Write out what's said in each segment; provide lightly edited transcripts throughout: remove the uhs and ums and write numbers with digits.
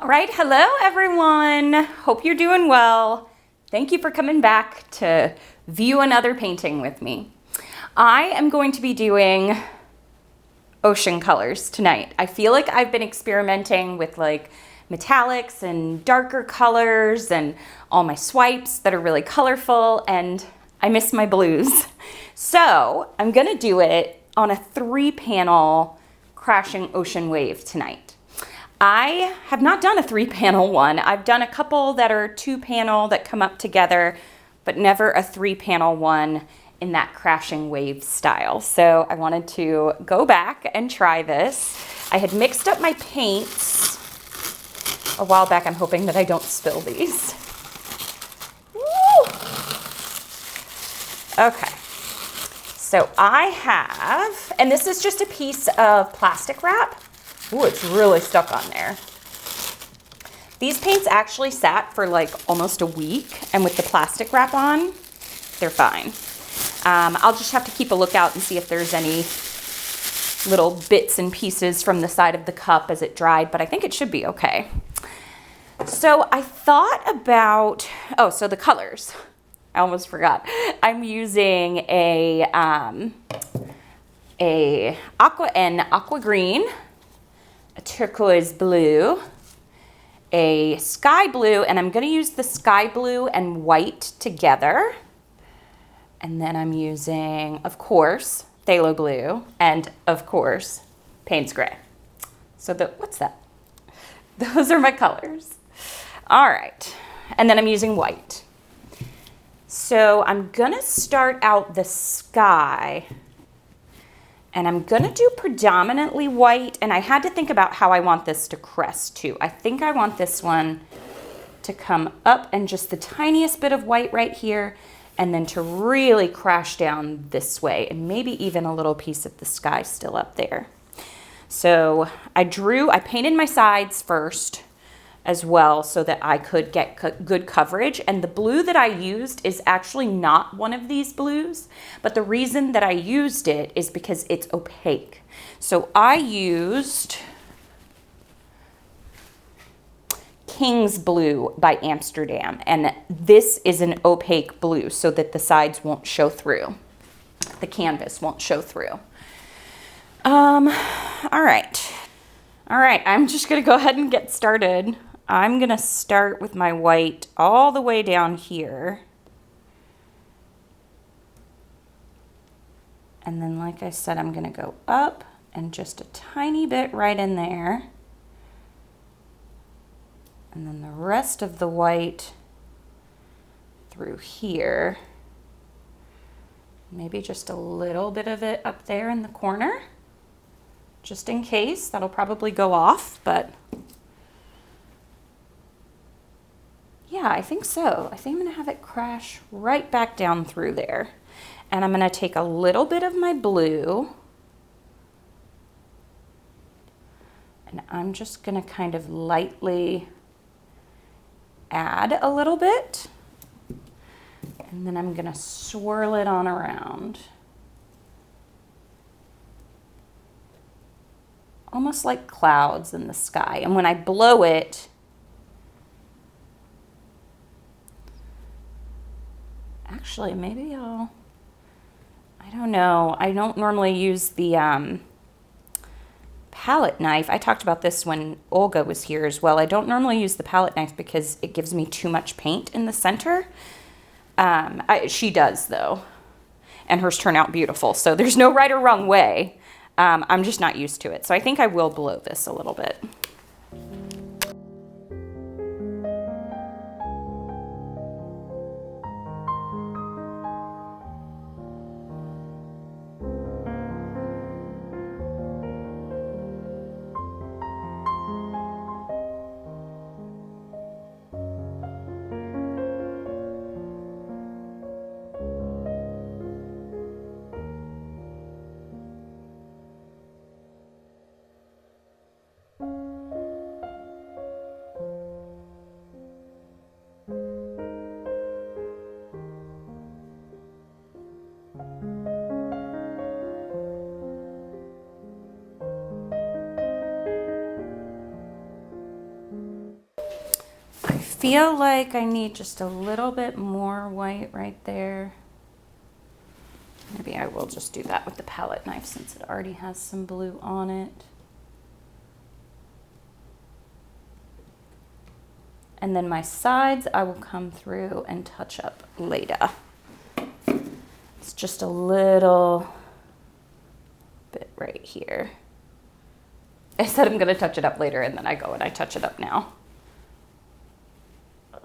All right, hello everyone. Hope you're doing well. Thank you for coming back to view another painting with me. I am going to be doing ocean colors tonight. I feel like I've been experimenting with like metallics and darker colors and all my swipes that are really colorful, and I miss my blues. So I'm gonna do it on a 3-panel crashing ocean wave tonight. I have not done a 3-panel one. I've done a couple that are 2-panel that come up together, but never a 3-panel one in that crashing wave style. So I wanted to go back and try this. I had mixed up my paints a while back. I'm hoping that I don't spill these. Woo! Okay. So I have, and this is just a piece of plastic wrap. Ooh, it's really stuck on there. These paints actually sat for like almost a week, and with the plastic wrap on, they're fine. I'll just have to keep a lookout and see if there's any little bits and pieces from the side of the cup as it dried, but I think it should be okay. So I thought about, so the colors. I almost forgot. I'm using a aqua green, a turquoise blue, a sky blue, and I'm going to use the sky blue and white together. And then I'm using, of course, phthalo blue, and of course, Payne's gray. So what's that? Those are my colors. All right, and then I'm using white. So I'm gonna start out the sky, and I'm gonna do predominantly white, and I had to think about how I want this to crest too. I think I want this one to come up and just the tiniest bit of white right here, and then to really crash down this way, and maybe even a little piece of the sky still up there. So I painted my sides first as well so that I could get good coverage. And the blue that I used is actually not one of these blues, but the reason that I used it is because it's opaque. So I used King's Blue by Amsterdam, and this is an opaque blue so that the sides won't show through. The canvas won't show through. All right, I'm just gonna go ahead and get started. I'm gonna start with my white all the way down here. And then, like I said, I'm gonna go up and just a tiny bit right in there. And then the rest of the white through here. Maybe just a little bit of it up there in the corner, just in case. That'll probably go off, but yeah, I think so. I think I'm gonna have it crash right back down through there. And I'm gonna take a little bit of my blue, and I'm just gonna kind of lightly add a little bit, and then I'm gonna swirl it on around. Almost like clouds in the sky. And when I blow it, actually maybe I don't know. I don't normally use the palette knife. I talked about this when Olga was here as well. I don't normally use the palette knife because it gives me too much paint in the center. She does though, and hers turn out beautiful. So there's no right or wrong way. I'm just not used to it. So I think I will blow this a little bit. feel like I need just a little bit more white right there. Maybe I will just do that with the palette knife since it already has some blue on it. And then my sides, I will come through and touch up later. It's just a little bit right here. I said I'm gonna touch it up later and then I go and I touch it up now.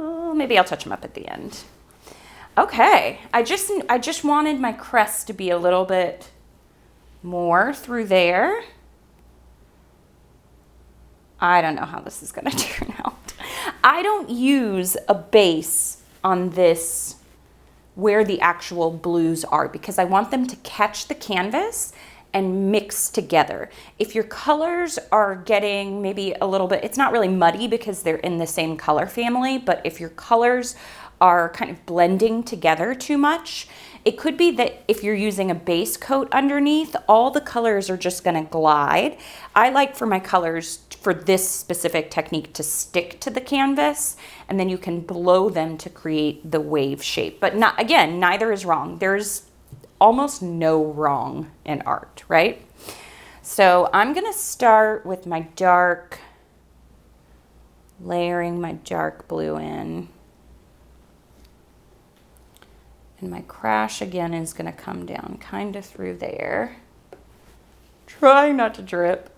Oh, maybe I'll touch them up at the end. Okay, I just wanted my crest to be a little bit more through there. I don't know how this is gonna turn out. I don't use a base on this where the actual blues are because I want them to catch the canvas and mix together. If your colors are getting maybe a little bit, it's not really muddy because they're in the same color family, but if your colors are kind of blending together too much, it could be that if you're using a base coat underneath, all the colors are just gonna glide. I like for my colors for this specific technique to stick to the canvas and then you can blow them to create the wave shape. But not, again, neither is wrong. There's almost no wrong in art, right? So I'm gonna start with my dark, layering my dark blue in. And my crash again is gonna come down kind of through there. Trying not to drip.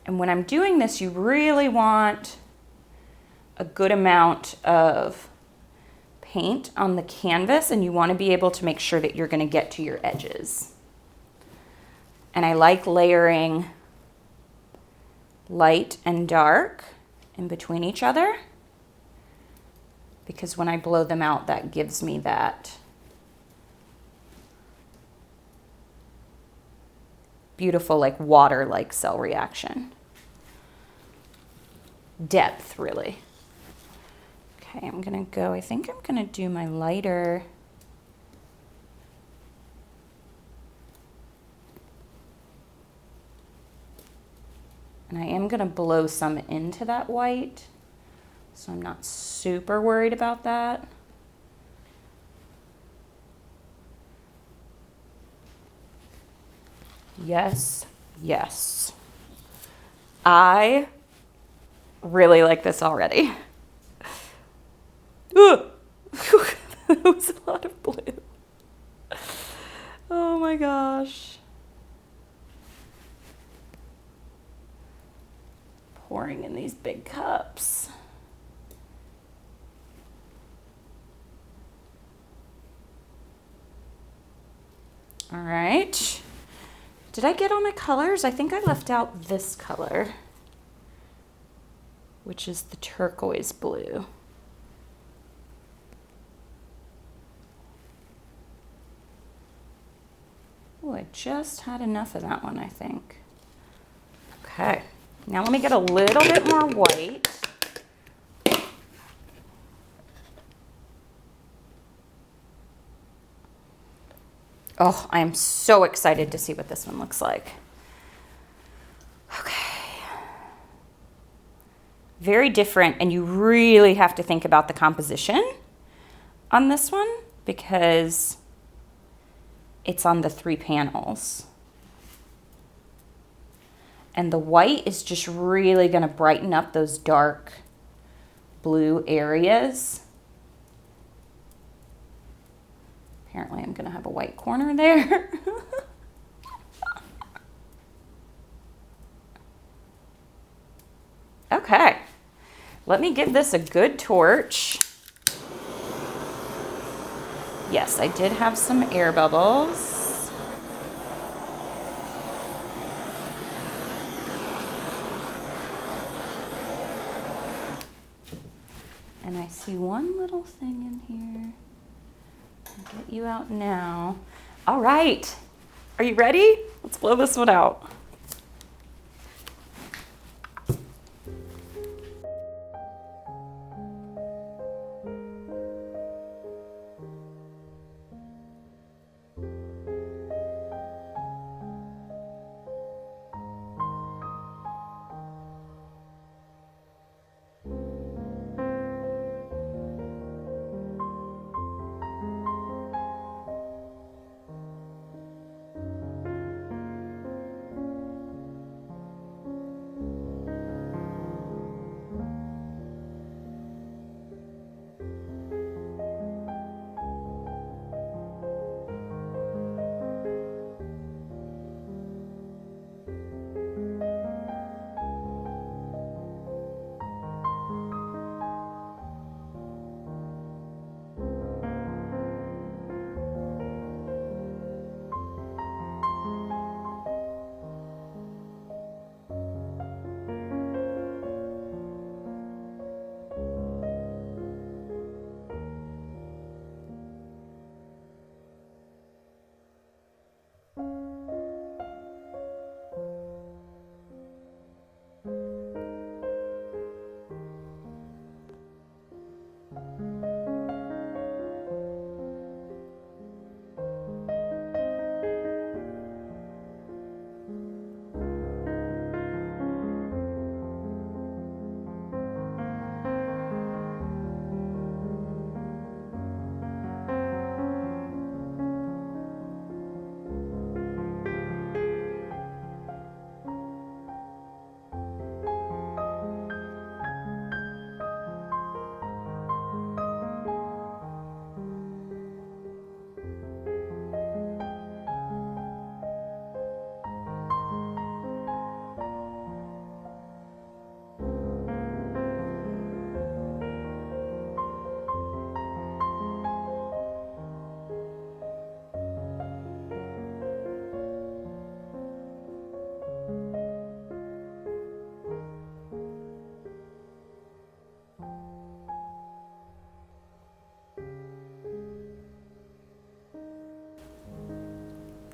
And when I'm doing this, you really want a good amount of paint on the canvas and you want to be able to make sure that you're going to get to your edges. And I like layering light and dark in between each other because when I blow them out, that gives me that beautiful like water-like cell reaction. Depth, really. Okay, I'm gonna go, I think I'm gonna do my lighter. And I am gonna blow some into that white, so I'm not super worried about that. Yes, yes. I really like this already. That was a lot of blue. Oh my gosh. Pouring in these big cups. All right. Did I get all my colors? I think I left out this color, which is the turquoise blue. Oh, I just had enough of that one, I think. Okay, now let me get a little bit more white. Oh, I am so excited to see what this one looks like. Okay. Very different, and you really have to think about the composition on this one because it's on the 3 panels. And the white is just really gonna brighten up those dark blue areas. Apparently I'm gonna have a white corner there. Okay, let me give this a good torch. Yes, I did have some air bubbles. And I see one little thing in here. I'll get you out now. All right, are you ready? Let's blow this one out.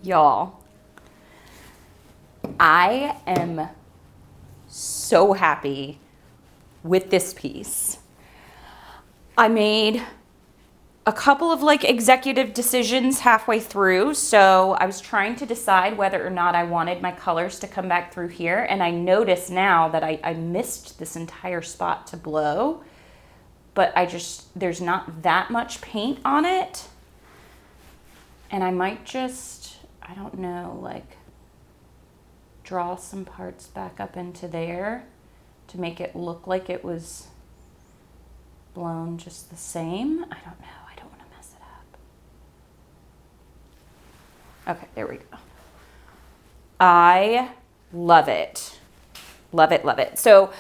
Y'all, I am so happy with this piece. I made a couple of like executive decisions halfway through. So I was trying to decide whether or not I wanted my colors to come back through here. And I notice now that I missed this entire spot to blow, but there's not that much paint on it. And I might just, I don't know, like draw some parts back up into there to make it look like it was blown just the same. I don't know. I don't want to mess it up. Okay, there we go. I love it. Love it, love it. So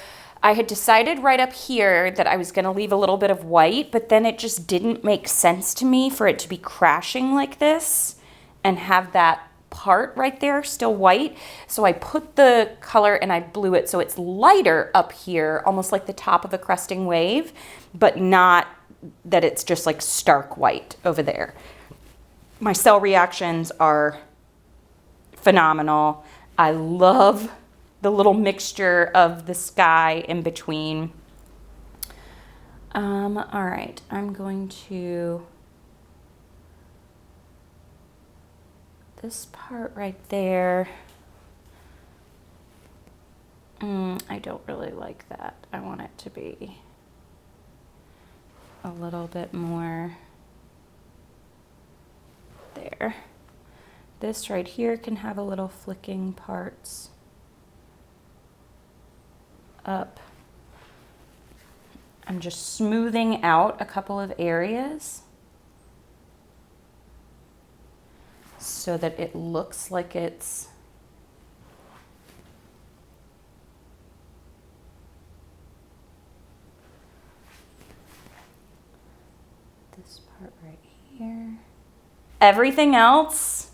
I had decided right up here that I was going to leave a little bit of white, but then it just didn't make sense to me for it to be crashing like this and have that part right there still white. So I put the color and I blew it so it's lighter up here, almost like the top of a cresting wave, but not that it's just like stark white over there. My cell reactions are phenomenal. I love the little mixture of the sky in between. All right, I'm going to, this part right there, I don't really like that. I want it to be a little bit more there. This right here can have a little flicking parts up. I'm just smoothing out a couple of areas so that it looks like it's this part right here. Everything else,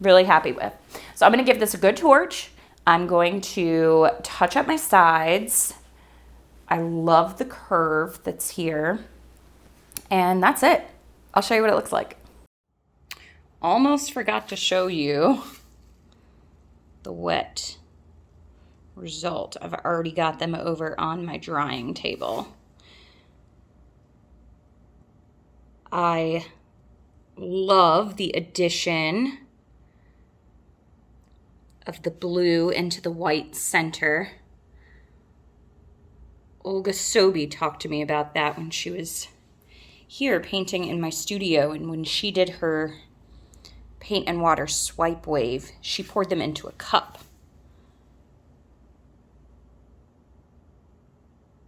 really happy with. So I'm going to give this a good torch. I'm going to touch up my sides. I love the curve that's here. And that's it. I'll show you what it looks like. Almost forgot to show you the wet result. I've already got them over on my drying table. I love the addition of the blue into the white center. Olga talked to me about that when she was here painting in my studio, and when she did her paint and water swipe wave, she poured them into a cup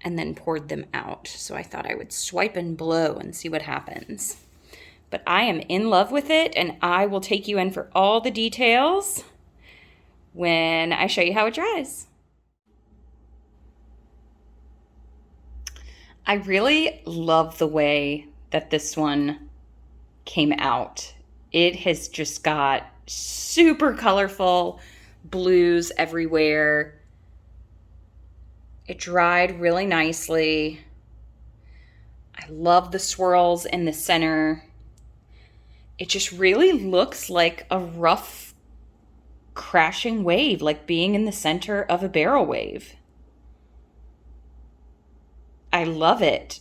and then poured them out. So I thought I would swipe and blow and see what happens. But I am in love with it, and I will take you in for all the details when I show you how it dries. I really love the way that this one came out. It has just got super colorful blues everywhere. It dried really nicely. I love the swirls in the center. It just really looks like a rough crashing wave, like being in the center of a barrel wave. I love it.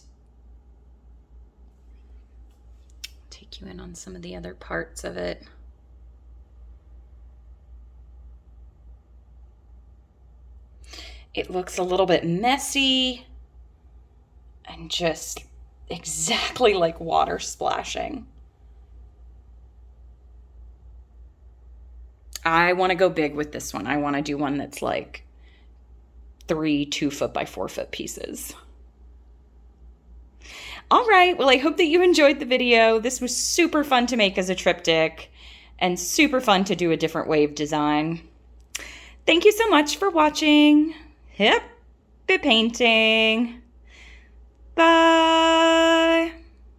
Take you in on some of the other parts of it. It looks a little bit messy and just exactly like water splashing. I want to go big with this one. I want to do one that's like 3 2-foot by 4-foot pieces. All right, well, I hope that you enjoyed the video. This was super fun to make as a triptych and super fun to do a different wave design. Thank you so much for watching. Happy painting. Bye.